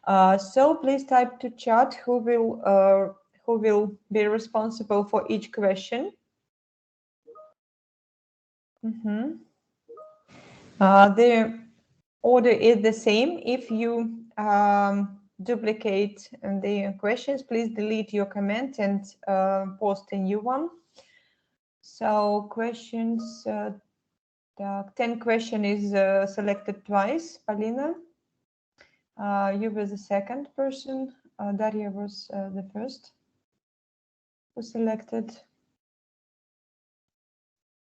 So please type to chat who will be responsible for each question. The order is the same. If you duplicate the questions, please delete your comment and post a new one. So questions, 10 question is selected twice. Polina, you were the second person. Daria was the first who selected.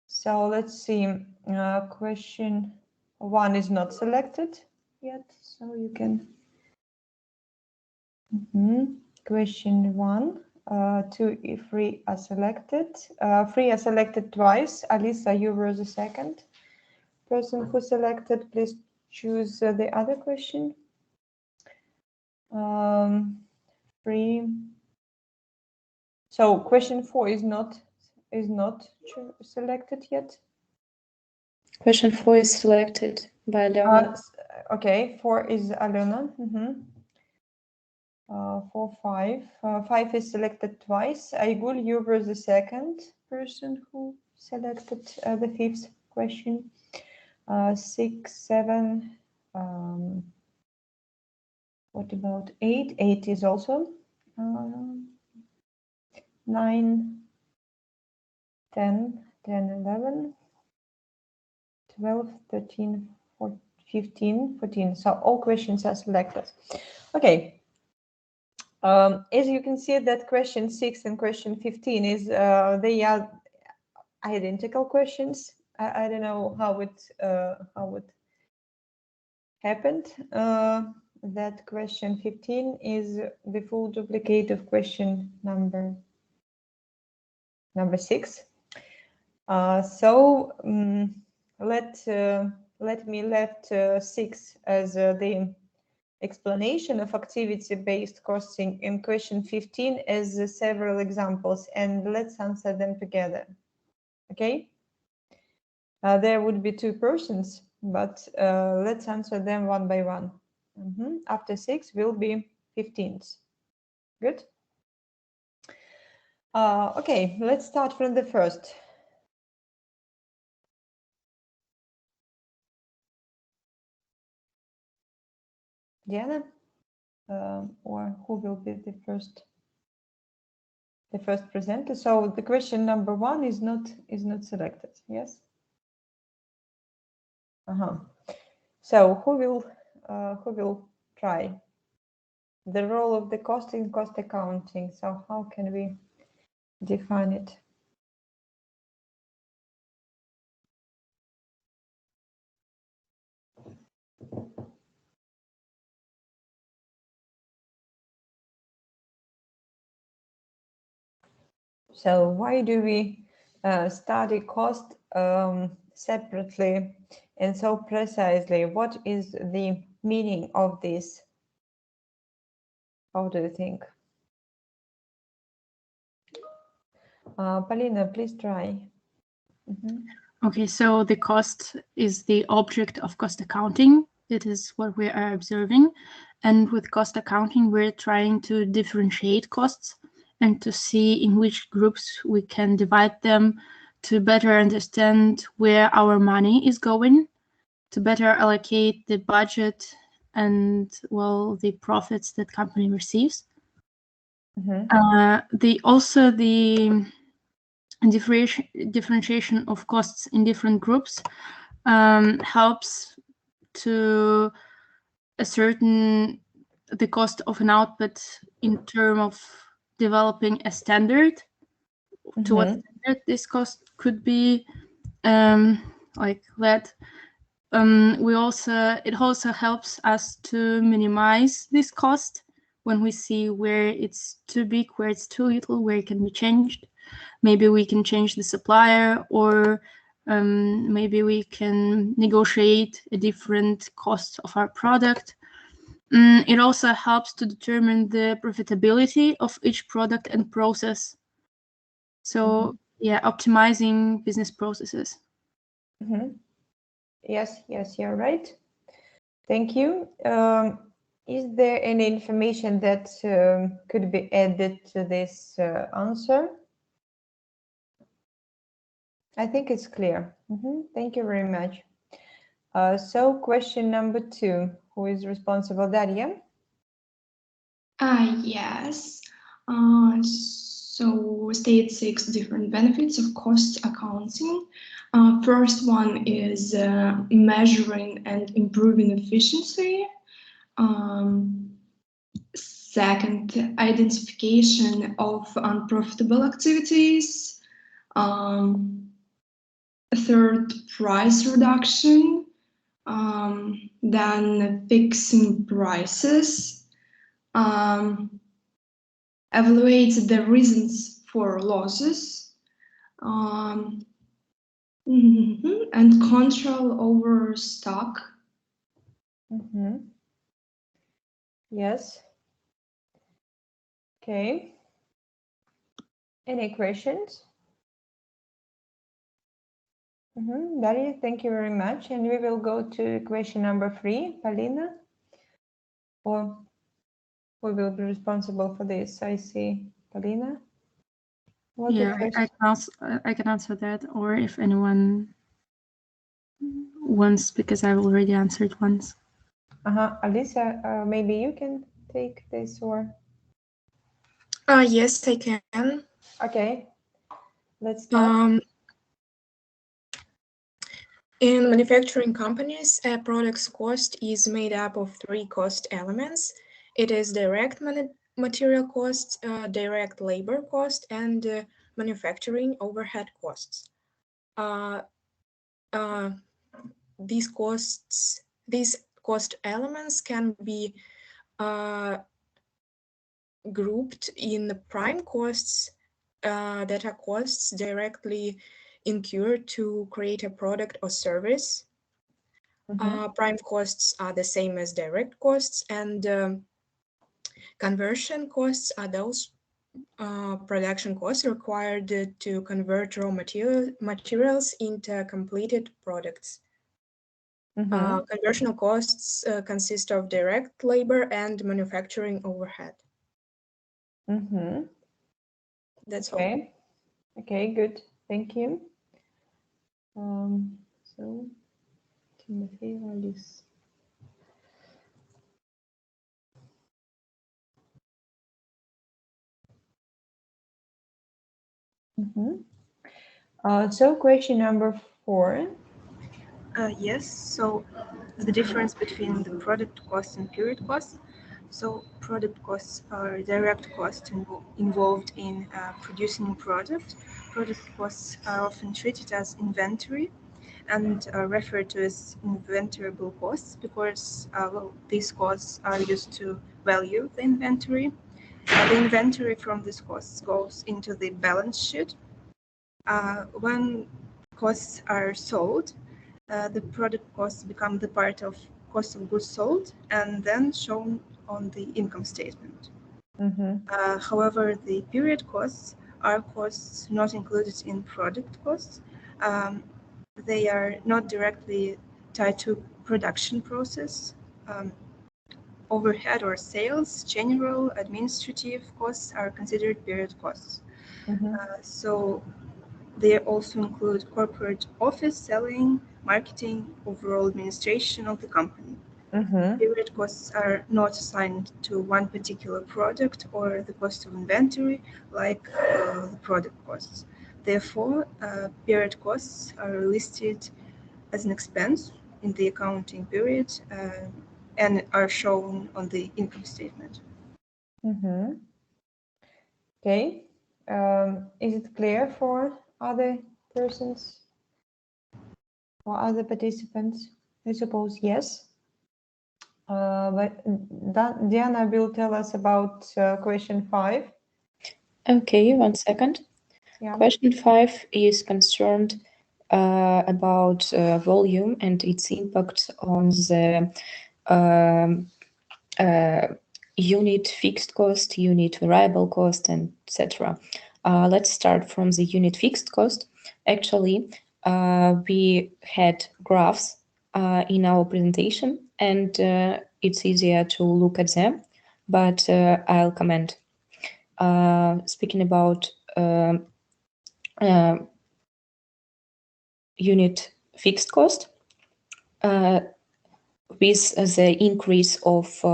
So let's see, question 1 is not selected yet, so you can. Question 1, 2, 3 are selected. 3 are selected twice. Alisa, you were the second person who selected. Please choose the other question. 3. So question 4 is not selected yet. Question 4 is selected by Alena. Okay, 4 is Alena. 4, 5. 5 is selected twice. Aygul, you were the second person who selected the 5th question. 6, 7. What about 8? 8 is also. 9, 10, 11, 12, 13, 14, 15, 14. So all questions are selected. Okay. As you can see that question 6 and question 15 is they are identical questions. I don't know how it happened. That question 15 is the full duplicate of question number 6. So let me left 6 as the explanation of activity-based costing in question 15 as several examples, and let's answer them together. Okay, there would be 2 persons, but let's answer them one by one. After 6 will be 15th. Good. Okay, let's start from the first. Diana, or who will be the first presenter? So the question number 1 is not selected. Yes. So who will try the role of the cost in cost accounting? So how can we define it? So why do we study cost separately and so precisely? What is the meaning of this? How do you think? Polina, please try. Okay, so the cost is the object of cost accounting. It is what we are observing. And with cost accounting, we're trying to differentiate costs and to see in which groups we can divide them to better understand where our money is going, to better allocate the budget and, well, the profits that company receives. The differentiation of costs in different groups helps to ascertain the cost of an output in terms of developing a standard. To what standard this cost could be like that. It also helps us to minimize this cost when we see where it's too big, where it's too little, where it can be changed. Maybe we can change the supplier, or maybe we can negotiate a different cost of our product. It also helps to determine the profitability of each product and process. So yeah, optimizing business processes. Yes, you're right. Thank you. Is there any information that could be added to this answer? I think it's clear. Thank you very much. So question number 2, who is responsible? Daria? Yes. So state 6 different benefits of cost accounting. First one is measuring and improving efficiency. Second, identification of unprofitable activities. Third, price reduction. Then fixing prices. Evaluate the reasons for losses. And control over stock. Yes. Okay. Any questions? Daria, thank you very much. And we will go to question number 3, Polina. Or who will be responsible for this? I see Polina. Yeah, I can answer that, or if anyone wants, because I've already answered once. Alicia, maybe you can take this, or? Yes, I can. Okay, let's start. In manufacturing companies, a product's cost is made up of 3 cost elements. It is direct material cost, direct labor cost, and manufacturing overhead costs. These cost elements can be grouped in prime costs, that are costs directly incurred to create a product or service. Prime costs are the same as direct costs, and conversion costs are those production costs required to convert raw materials into completed products. Conversion costs consist of direct labor and manufacturing overhead. That's all. Okay, good. Thank you. So, Timothy, Alice. So question number 4. Yes, so the difference between the product costs and period costs. So product costs are direct costs involved in producing a product. Product costs are often treated as inventory and are referred to as inventoriable costs because these costs are used to value the inventory. The inventory from these costs goes into the balance sheet. When costs are sold, the product costs become the part of cost of goods sold and then shown on the income statement. However, the period costs are costs not included in product costs. They are not directly tied to production process. Overhead or sales, general administrative costs are considered period costs. So they also include corporate office, selling, marketing, overall administration of the company. Period costs are not assigned to one particular product or the cost of inventory like the product costs. Therefore, period costs are listed as an expense in the accounting period and are shown on the income statement. Okay. Is it clear for other persons or other participants? I suppose yes. But Diana will tell us about question 5. Okay, 1 second. Yeah. Question 5 is concerned about volume and its impact on the unit fixed cost, unit variable cost, and etc. Let's start from the unit fixed cost. Actually, we had graphs in our presentation, and it's easier to look at them, but I'll comment. Speaking about unit fixed cost, with the increase of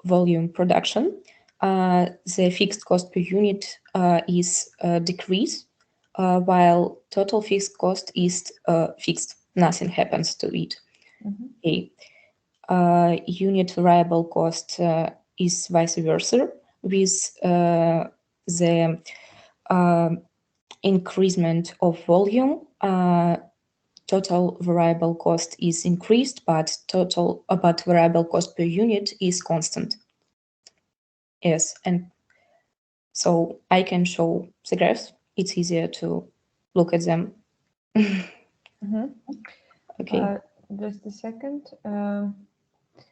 volume production, the fixed cost per unit is decreased, while total fixed cost is fixed. Nothing happens to it. Okay. Unit variable cost is vice versa, with the increasement of volume. Total variable cost is increased, but variable cost per unit is constant. Yes, and so I can show the graphs. It's easier to look at them. Okay. Just a second.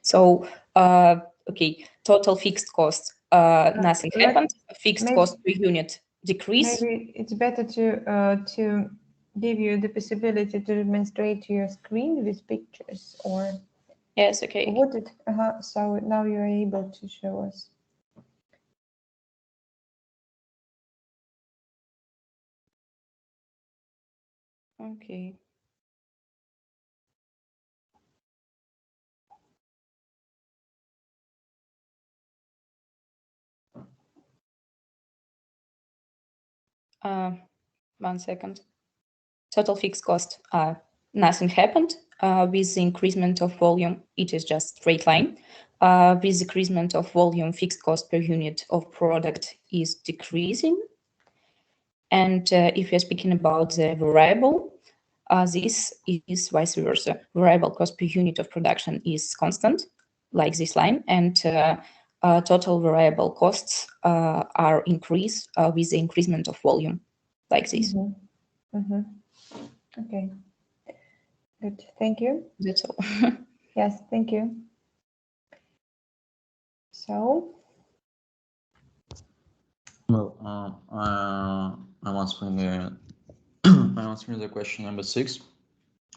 So, okay, total fixed cost, nothing happened. Fixed cost per unit decrease. Maybe it's better to give you the possibility to demonstrate your screen with pictures, or yes, okay. Would it? So now you're able to show us. Okay. One second. Total fixed cost, nothing happened. With the increasement of volume, it is just straight line. With the increasement of volume, fixed cost per unit of product is decreasing. And if you're speaking about the variable, this is vice versa. Variable cost per unit of production is constant, like this line, and total variable costs are increased with the increasement of volume, like this. Okay, good. Thank you. That's all. Yes, thank you. So. Well, I'm answering the I'm answering the question number 6.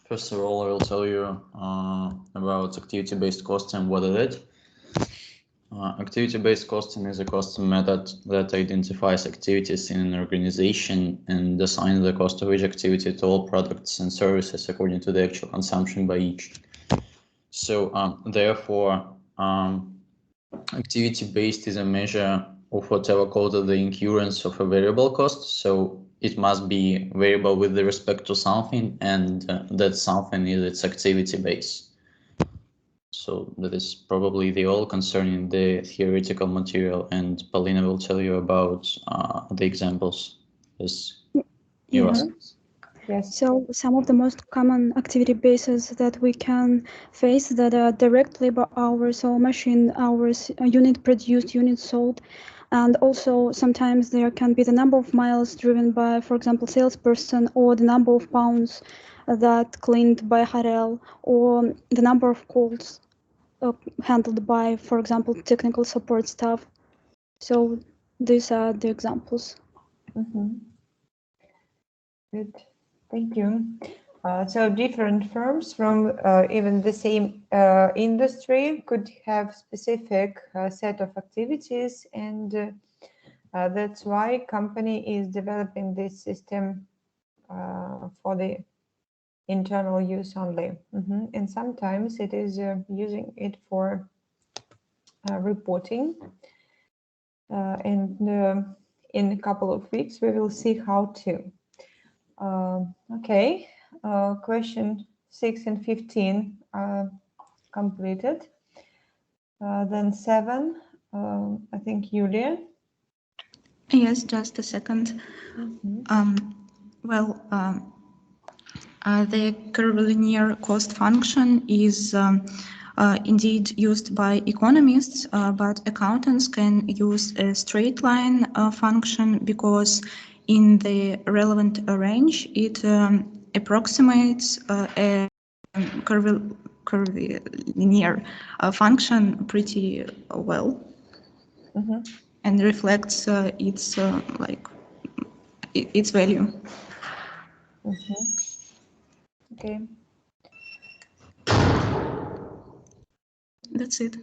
First of all, I will tell you about activity-based costing and what is it. Activity-based costing is a costing method that identifies activities in an organization and assigns the cost of each activity to all products and services according to the actual consumption by each. So therefore, activity-based is a measure of whatever causes the incurrence of a variable cost. So it must be variable with respect to something, and that something is its activity base. So that is probably the all concerning the theoretical material, and Paulina will tell you about the examples as you asked. Yes. So some of the most common activity bases that we can face that are direct labor hours or machine hours, unit produced, unit sold. And also sometimes there can be the number of miles driven by, for example, salesperson, or the number of pounds that cleaned by Harel, or the number of calls handled by, for example, technical support staff. So these are the examples. Good, thank you. So different firms from even the same industry could have specific set of activities, and that's why company is developing this system for the internal use only. And sometimes it is using it for reporting. And in a couple of weeks, we will see how to. Okay, question 6 and 15 are completed. Then 7, I think Julia. Yes, just a second. The curvilinear cost function is indeed used by economists, but accountants can use a straight line function because in the relevant range it approximates a curvilinear function pretty well and reflects its its value. Okay. that's it.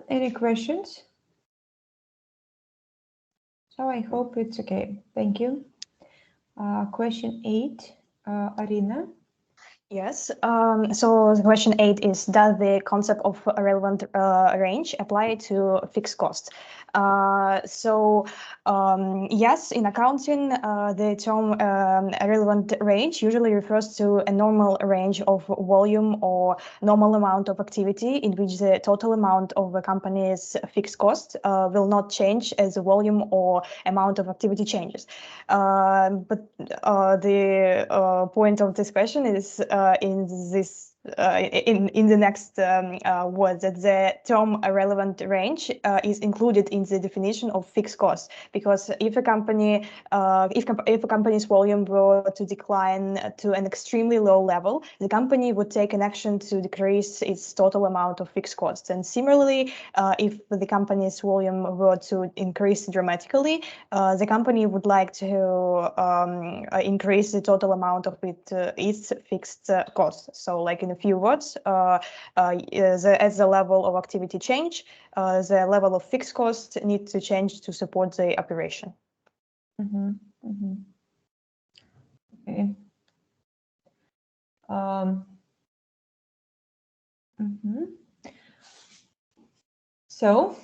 Any questions? So I hope it's okay. Thank you. Question 8, Arina. Yes. So the question 8 is, does the concept of a relevant range apply to fixed cost? Yes, in accounting, the term relevant range usually refers to a normal range of volume or normal amount of activity in which the total amount of a company's fixed cost will not change as the volume or amount of activity changes. But the point of this question is in the next word, that the term relevant range is included in the definition of fixed cost, because if a company if a company's volume were to decline to an extremely low level, the company would take an action to decrease its total amount of fixed costs. And similarly, if the company's volume were to increase dramatically, the company would like to increase the total amount of its fixed costs. So, like in a few words, as the level of activity change, the level of fixed costs need to change to support the operation. Okay. So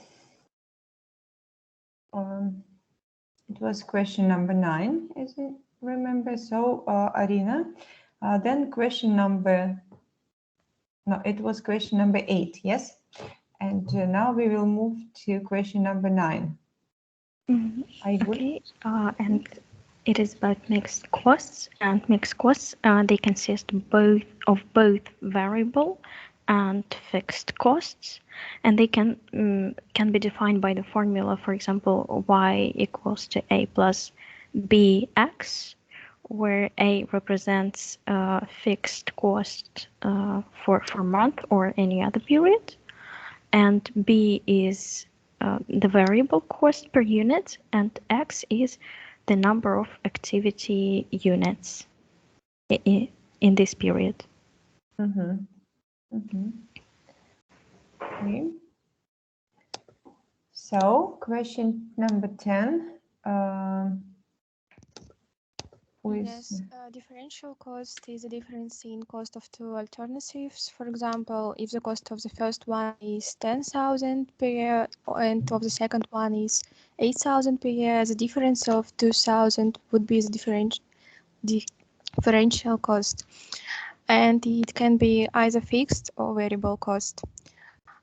it was question number 9, as I remember. So Arina, then question number, no, it was question number 8, yes? And now we will move to question number 9. Okay, and it is about mixed costs, and mixed costs, they consist of both variable and fixed costs, and they can be defined by the formula, for example, y equals to a plus bx, where a represents fixed cost for month or any other period, and b is the variable cost per unit, and x is the number of activity units in this period. Okay. So question number 10. Yes, differential cost is a difference in cost of two alternatives. For example, if the cost of the first one is 10,000 per year and of the second one is 8,000 per year, the difference of 2,000 would be the differential cost, and it can be either fixed or variable cost.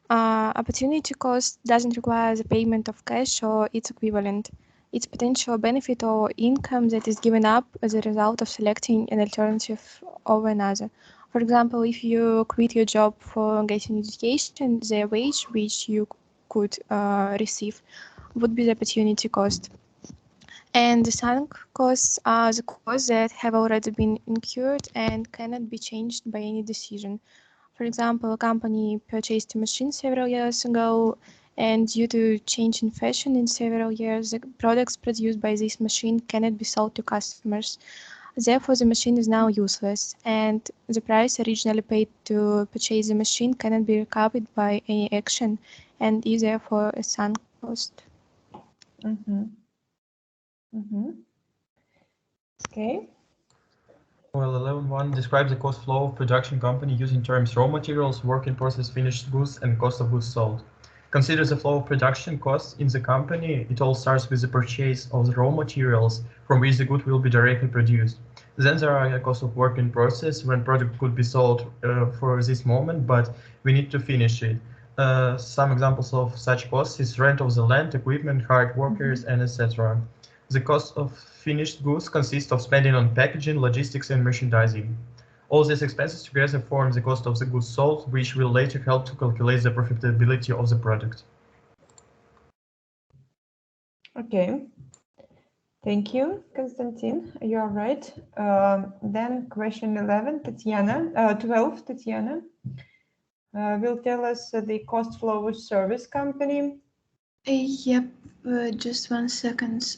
Opportunity cost doesn't require the payment of cash or its equivalent. It's potential benefit or income that is given up as a result of selecting an alternative over another. For example, if you quit your job for getting education, the wage which you could receive would be the opportunity cost. And the sunk costs are the costs that have already been incurred and cannot be changed by any decision. For example, a company purchased a machine several years ago, and due to change in fashion in several years, the products produced by this machine cannot be sold to customers. Therefore, the machine is now useless, and the price originally paid to purchase the machine cannot be recovered by any action, and is therefore a sunk cost. Okay. Well, 11.1 describes the cost flow of production company using terms raw materials, work in process, finished goods, and cost of goods sold. Consider the flow of production costs in the company. It all starts with the purchase of the raw materials from which the good will be directly produced. Then there are the cost of work in process, when product could be sold for this moment, but we need to finish it. Some examples of such costs is rent of the land, equipment, hired workers, and etc. The cost of finished goods consist of spending on packaging, logistics, and merchandising. All these expenses together form the cost of the goods sold, which will later help to calculate the profitability of the product. Okay. Thank you, Konstantin. You are right. Then question 11, Tatiana, 12, Tatiana, will tell us the cost flow of service company. Yep, just 1 second.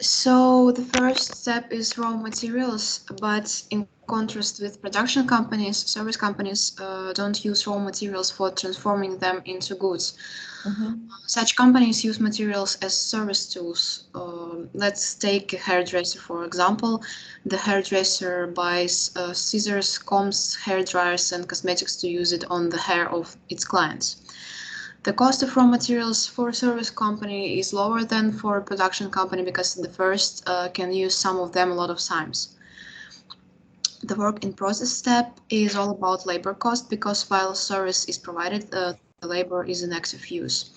So the first step is raw materials, but in contrast with production companies, service companies don't use raw materials for transforming them into goods. Such companies use materials as service tools. Let's take a hairdresser, for example. The hairdresser buys scissors, combs, hair dryers, and cosmetics to use it on the hair of its clients. The cost of raw materials for a service company is lower than for a production company because the first can use some of them a lot of times. The work in process step is all about labor cost because while service is provided, the labor is in active use.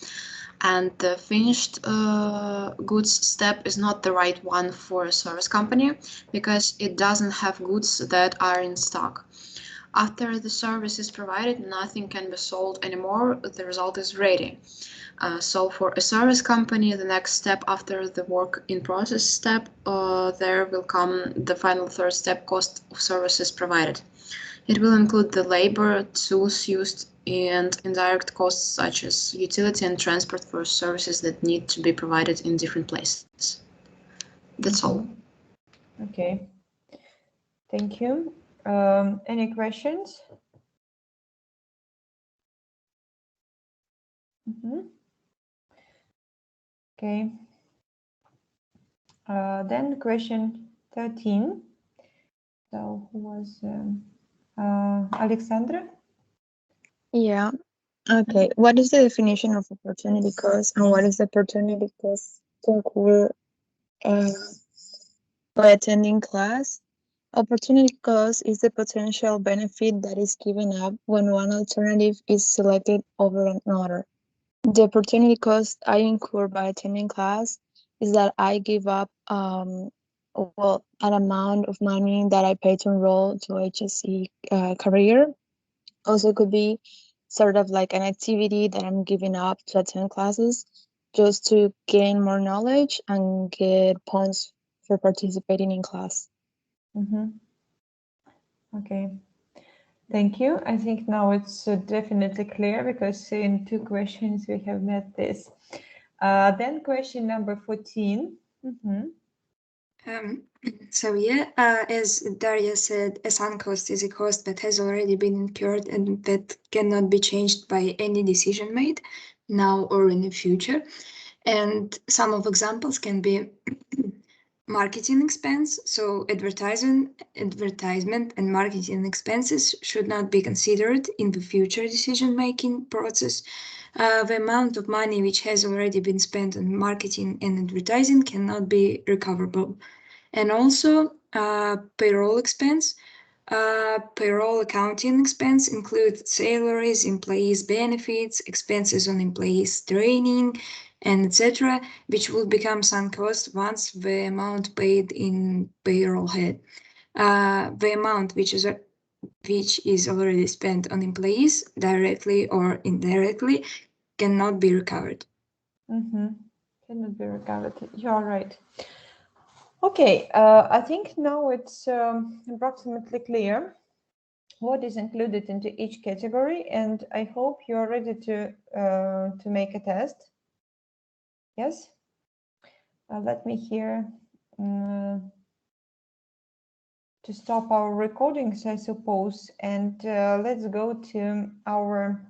And the finished goods step is not the right one for a service company because it doesn't have goods that are in stock. After the service is provided, nothing can be sold anymore. The result is ready. So for a service company, the next step after the work in process step, there will come the final third step, cost of services provided. It will include the labor, tools used, and indirect costs such as utility and transport for services that need to be provided in different places. That's all. Okay. Thank you. Any questions? Okay. Then question 13. So who was Alexandra? Yeah. Okay. What is the definition of opportunity cost, and what is the opportunity cost to incur by attending class? Opportunity cost is the potential benefit that is given up when one alternative is selected over another. The opportunity cost I incur by attending class is that I give up an amount of money that I pay to enroll to HSE career. Also could be sort of like an activity that I'm giving up to attend classes just to gain more knowledge and get points for participating in class. Okay. Thank you. I think now it's definitely clear because in 2 questions we have met this. Then question number 14. So yeah, as Daria said, a sunk cost is a cost that has already been incurred and that cannot be changed by any decision made now or in the future. And some of examples can be marketing expense. So advertisement and marketing expenses should not be considered in the future decision-making process. The amount of money which has already been spent on marketing and advertising cannot be recoverable. And also payroll expense. Payroll accounting expense include salaries, employees' benefits, expenses on employees' training, and etc., which will become sunk cost once the amount paid in payroll had. The amount which is already spent on employees, directly or indirectly, cannot be recovered. Cannot be recovered. You're right. Okay, I think now it's approximately clear what is included into each category, and I hope you're ready to make a test. Yes? Let me here to stop our recordings, I suppose, and let's go to our